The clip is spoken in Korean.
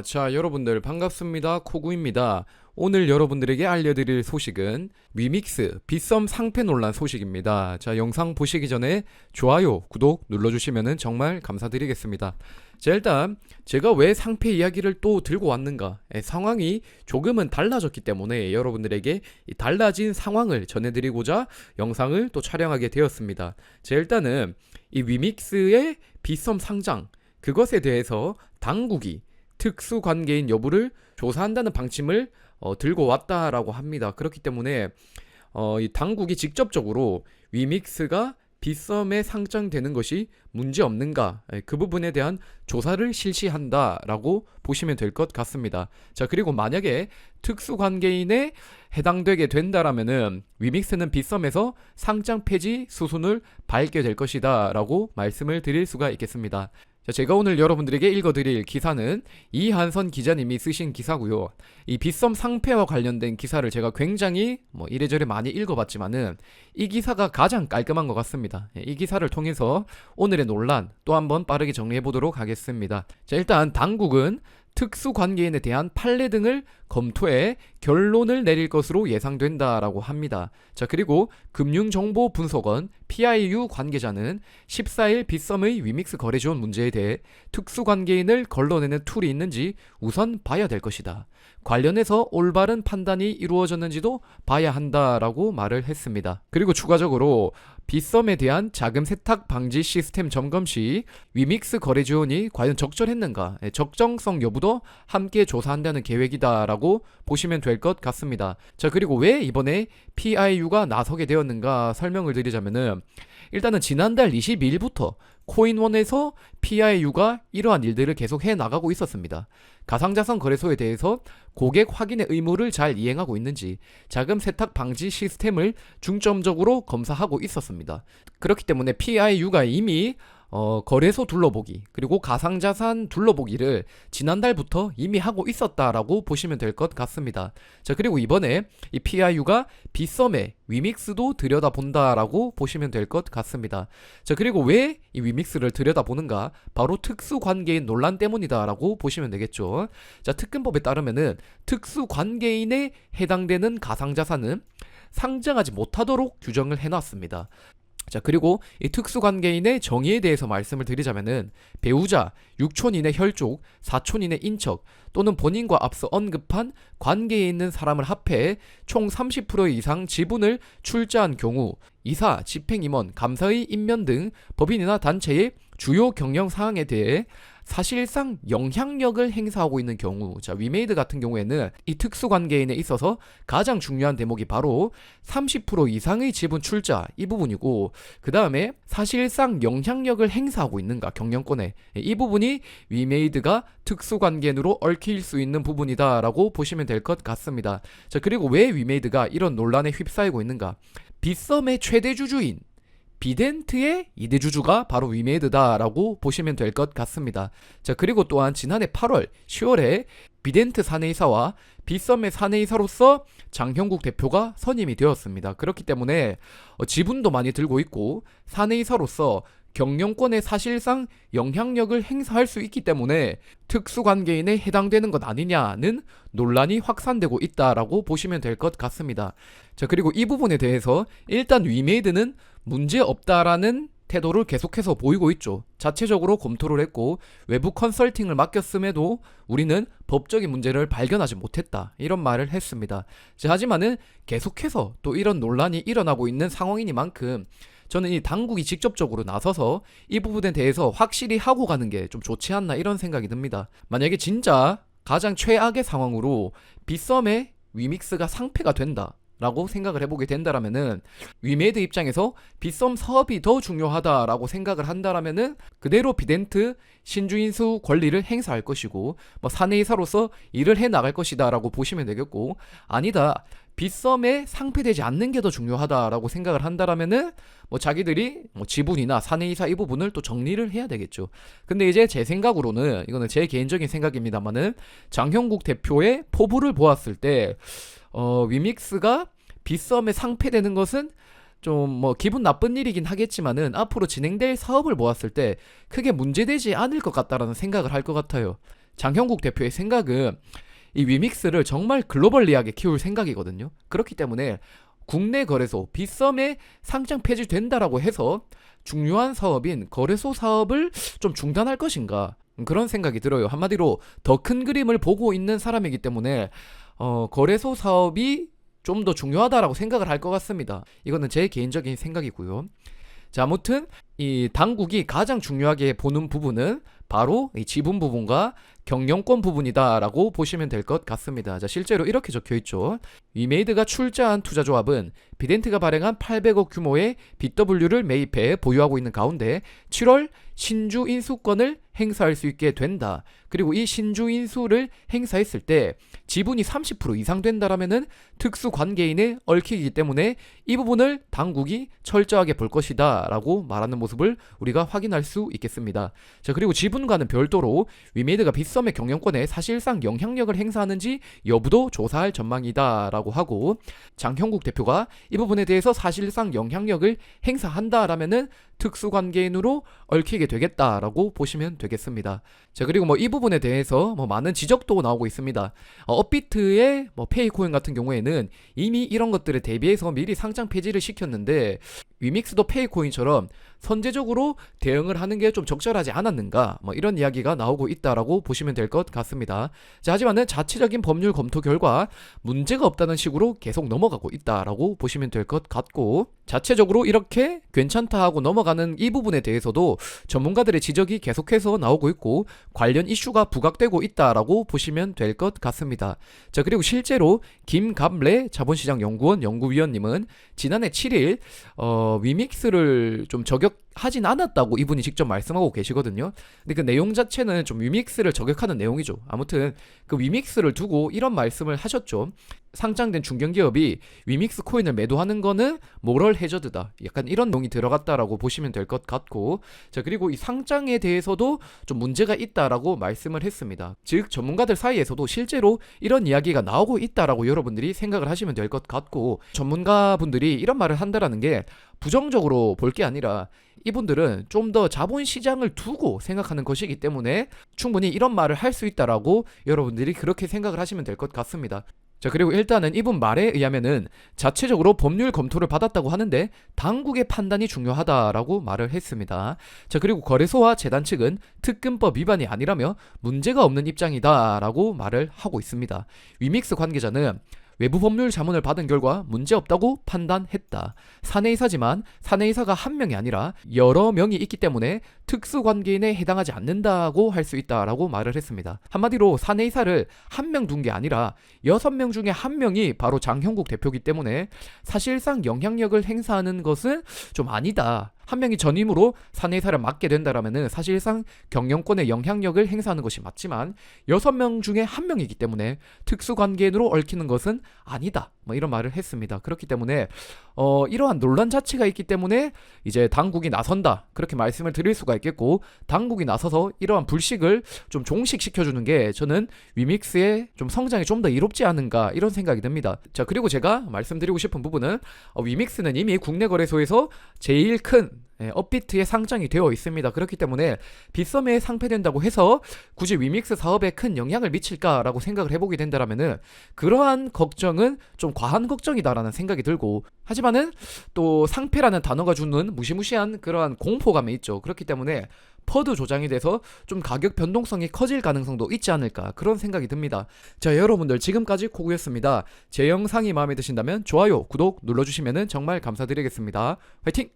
자, 여러분들 반갑습니다. 코구입니다. 오늘 여러분들에게 알려드릴 소식은 위믹스 빗썸 상패 논란 소식입니다. 자, 영상 보시기 전에 좋아요, 구독 눌러주시면 정말 감사드리겠습니다. 자, 일단 제가 왜 상패 이야기를 또 들고 왔는가? 상황이 조금은 달라졌기 때문에 여러분들에게 이 달라진 상황을 전해드리고자 영상을 또 촬영하게 되었습니다. 자, 일단은 이 위믹스의 빗썸 상장 그것에 대해서 당국이 특수관계인 여부를 조사한다는 방침을 들고 왔다라고 합니다. 그렇기 때문에 이 당국이 직접적으로 위믹스가 빗썸에 상장되는 것이 문제 없는가, 그 부분에 대한 조사를 실시한다라고 보시면 될 것 같습니다. 자, 그리고 만약에 특수관계인에 해당되게 된다라면은 위믹스는 빗썸에서 상장 폐지 수순을 밟게 될 것이다 라고 말씀을 드릴 수가 있겠습니다. 자, 제가 오늘 여러분들에게 읽어드릴 기사는 이한선 기자님이 쓰신 기사고요. 이 빗썸 상패와 관련된 기사를 제가 굉장히 이래저래 많이 읽어봤지만은 이 기사가 가장 깔끔한 것 같습니다. 이 기사를 통해서 오늘의 논란 또 한번 빠르게 정리해보도록 하겠습니다. 자, 일단 당국은 특수관계인에 대한 판례 등을 검토해 결론을 내릴 것으로 예상된다라고 합니다. 자, 그리고 금융정보분석원 PIU 관계자는 14일 빗썸의 위믹스 거래지원 문제에 대해 특수관계인을 걸러내는 툴이 있는지 우선 봐야 될 것이다. 관련해서 올바른 판단이 이루어졌는지도 봐야 한다라고 말을 했습니다. 그리고 추가적으로 빗썸에 대한 자금 세탁 방지 시스템 점검 시 위믹스 거래 지원이 과연 적절했는가, 적정성 여부도 함께 조사한다는 계획이다라고 보시면 될 것 같습니다. 자, 그리고 왜 이번에 PIU가 나서게 되었는가 설명을 드리자면은 일단은 지난달 22일부터 코인원에서 PIU가 이러한 일들을 계속 해 나가고 있었습니다. 가상자산 거래소에 대해서 고객 확인의 의무를 잘 이행하고 있는지 자금 세탁 방지 시스템을 중점적으로 검사하고 있었습니다. 그렇기 때문에 PIU가 이미 거래소 둘러보기 그리고 가상자산 둘러보기를 지난달부터 이미 하고 있었다라고 보시면 될 것 같습니다. 자, 그리고 이번에 이 PIU가 빗썸의 위믹스도 들여다본다라고 보시면 될 것 같습니다. 자, 그리고 왜 이 위믹스를 들여다보는가? 바로 특수관계인 논란 때문이다라고 보시면 되겠죠. 자, 특근법에 따르면은 특수관계인에 해당되는 가상자산은 상장하지 못하도록 규정을 해놨습니다. 자, 그리고 이 특수관계인의 정의에 대해서 말씀을 드리자면은 배우자, 육촌인의 혈족, 사촌인의 인척 또는 본인과 앞서 언급한 관계에 있는 사람을 합해 총 30% 이상 지분을 출자한 경우 이사, 집행임원, 감사의 임면 등 법인이나 단체의 주요 경영 사항에 대해 사실상 영향력을 행사하고 있는 경우, 자, 위메이드 같은 경우에는 이 특수관계인에 있어서 가장 중요한 대목이 바로 30% 이상의 지분 출자 이 부분이고, 그 다음에 사실상 영향력을 행사하고 있는가 경영권에, 이 부분이 위메이드가 특수관계인으로 얽힐 수 있는 부분이다라고 보시면 될 것 같습니다. 자, 그리고 왜 위메이드가 이런 논란에 휩싸이고 있는가? 빗썸의 최대 주주인 비덴트의 2대 주주가 바로 위메이드다라고 보시면 될 것 같습니다. 자, 그리고 또한 지난해 8월, 10월에 비덴트 사내이사와 빗썸의 사내이사로서 장형국 대표가 선임이 되었습니다. 그렇기 때문에 지분도 많이 들고 있고 사내이사로서 경영권에 사실상 영향력을 행사할 수 있기 때문에 특수관계인에 해당되는 것 아니냐는 논란이 확산되고 있다라고 보시면 될 것 같습니다. 자, 그리고 이 부분에 대해서 일단 위메이드는 문제 없다라는 태도를 계속해서 보이고 있죠. 자체적으로 검토를 했고 외부 컨설팅을 맡겼음에도 우리는 법적인 문제를 발견하지 못했다, 이런 말을 했습니다. 자, 하지만은 계속해서 또 이런 논란이 일어나고 있는 상황이니만큼 저는 이 당국이 직접적으로 나서서 이 부분에 대해서 확실히 하고 가는 게 좀 좋지 않나, 이런 생각이 듭니다. 만약에 진짜 가장 최악의 상황으로 빗썸의 위믹스가 상패가 된다 라고 생각을 해보게 된다라면은 위메이드 입장에서 빗썸 사업이 더 중요하다라고 생각을 한다라면은 그대로 비덴트 신주인수 권리를 행사할 것이고 사내이사로서 일을 해 나갈 것이다라고 보시면 되겠고, 아니다, 빗썸에 상패되지 않는 게 더 중요하다라고 생각을 한다라면은 자기들이 지분이나 사내이사 이 부분을 또 정리를 해야 되겠죠. 근데 이제 제 생각으로는, 이거는 제 개인적인 생각입니다만은, 장형국 대표의 포부를 보았을 때 위믹스가 빗썸에 상패되는 것은 좀 기분 나쁜 일이긴 하겠지만은 앞으로 진행될 사업을 보았을 때 크게 문제되지 않을 것 같다라는 생각을 할 것 같아요. 장형국 대표의 생각은 이 위믹스를 정말 글로벌리하게 키울 생각이거든요. 그렇기 때문에 국내 거래소 빗썸에 상장 폐지된다라고 해서 중요한 사업인 거래소 사업을 좀 중단할 것인가, 그런 생각이 들어요. 한마디로 더 큰 그림을 보고 있는 사람이기 때문에 거래소 사업이 좀 더 중요하다라고 생각을 할 것 같습니다. 이거는 제 개인적인 생각이고요. 자, 아무튼 이 당국이 가장 중요하게 보는 부분은 바로 이 지분 부분과 경영권 부분이다라고 보시면 될 것 같습니다. 자, 실제로 이렇게 적혀 있죠. 위메이드가 출자한 투자조합은 비덴트가 발행한 800억 규모의 BW를 매입해 보유하고 있는 가운데 7월 신주 인수권을 행사할 수 있게 된다. 그리고 이 신주 인수를 행사했을 때 지분이 30% 이상 된다라면은 특수 관계인에 얽히기 때문에 이 부분을 당국이 철저하게 볼 것이다 라고 말하는 모습을 우리가 확인할 수 있겠습니다. 자, 그리고 지분과는 별도로 위메이드가 빗썸의 경영권에 사실상 영향력을 행사하는지 여부도 조사할 전망이다 라고 하고, 장형국 대표가 이 부분에 대해서 사실상 영향력을 행사한다라면은 특수관계인으로 얽히게 되겠다라고 보시면 되겠습니다. 자, 그리고 이 부분에 대해서 많은 지적도 나오고 있습니다. 업비트의 페이코인 같은 경우에는 이미 이런 것들에 대비해서 미리 상장 폐지를 시켰는데 위믹스도 페이코인처럼 선제적으로 대응을 하는 게 좀 적절하지 않았는가, 이런 이야기가 나오고 있다라고 보시면 될 것 같습니다. 자, 하지만은 자체적인 법률 검토 결과 문제가 없다는 식으로 계속 넘어가고 있다라고 보시면 될 것 같고, 자체적으로 이렇게 괜찮다 하고 넘어가는 이 부분에 대해서도 전문가들의 지적이 계속해서 나오고 있고 관련 이슈가 부각되고 있다라고 보시면 될 것 같습니다. 자, 그리고 실제로 김갑래 자본시장 연구원 연구위원님은 지난해 7일 위믹스를 좀 저격하진 않았다고 이분이 직접 말씀하고 계시거든요. 근데 그 내용 자체는 좀 위믹스를 저격하는 내용이죠. 아무튼 그 위믹스를 두고 이런 말씀을 하셨죠. 상장된 중견기업이 위믹스 코인을 매도하는 거는 모럴 해저드다, 약간 이런 내용이 들어갔다라고 보시면 될 것 같고, 자, 그리고 이 상장에 대해서도 좀 문제가 있다라고 말씀을 했습니다. 즉 전문가들 사이에서도 실제로 이런 이야기가 나오고 있다라고 여러분들이 생각을 하시면 될 것 같고, 전문가분들이 이런 말을 한다라는 게 부정적으로 볼 게 아니라 이분들은 좀 더 자본시장을 두고 생각하는 것이기 때문에 충분히 이런 말을 할 수 있다라고 여러분들이 그렇게 생각을 하시면 될 것 같습니다. 자, 그리고 일단은 이분 말에 의하면은 자체적으로 법률 검토를 받았다고 하는데 당국의 판단이 중요하다라고 말을 했습니다. 자, 그리고 거래소와 재단 측은 특근법 위반이 아니라며 문제가 없는 입장이다라고 말을 하고 있습니다. 위믹스 관계자는 외부 법률 자문을 받은 결과 문제없다고 판단했다. 사내이사지만 사내이사가 한 명이 아니라 여러 명이 있기 때문에 특수관계인에 해당하지 않는다고 할 수 있다라고 말을 했습니다. 한마디로 사내이사를 한 명 둔 게 아니라 6명 중에 한 명이 바로 장형국 대표이기 때문에 사실상 영향력을 행사하는 것은 좀 아니다. 한 명이 전임으로 사내이사를 맡게 된다라면은 사실상 경영권의 영향력을 행사하는 것이 맞지만 6명 중에 한 명이기 때문에 특수관계인으로 얽히는 것은 아니다, 이런 말을 했습니다. 그렇기 때문에 이러한 논란 자체가 있기 때문에 이제 당국이 나선다, 그렇게 말씀을 드릴 수가 있겠고, 당국이 나서서 이러한 불식을 좀 종식시켜주는 게 저는 위믹스의 좀 성장이 좀 더 이롭지 않은가, 이런 생각이 듭니다. 자, 그리고 제가 말씀드리고 싶은 부분은 위믹스는 이미 국내 거래소에서 제일 큰 업비트에 상장이 되어 있습니다. 그렇기 때문에 빗썸에 상폐된다고 해서 굳이 위믹스 사업에 큰 영향을 미칠까라고 생각을 해보게 된다라면은 그러한 걱정은 좀 과한 걱정이다라는 생각이 들고, 하지만은 또 상폐라는 단어가 주는 무시무시한 그러한 공포감이 있죠. 그렇기 때문에 퍼드 조장이 돼서 좀 가격 변동성이 커질 가능성도 있지 않을까, 그런 생각이 듭니다. 자, 여러분들 지금까지 코구였습니다. 제 영상이 마음에 드신다면 좋아요, 구독 눌러주시면 정말 감사드리겠습니다. 화이팅!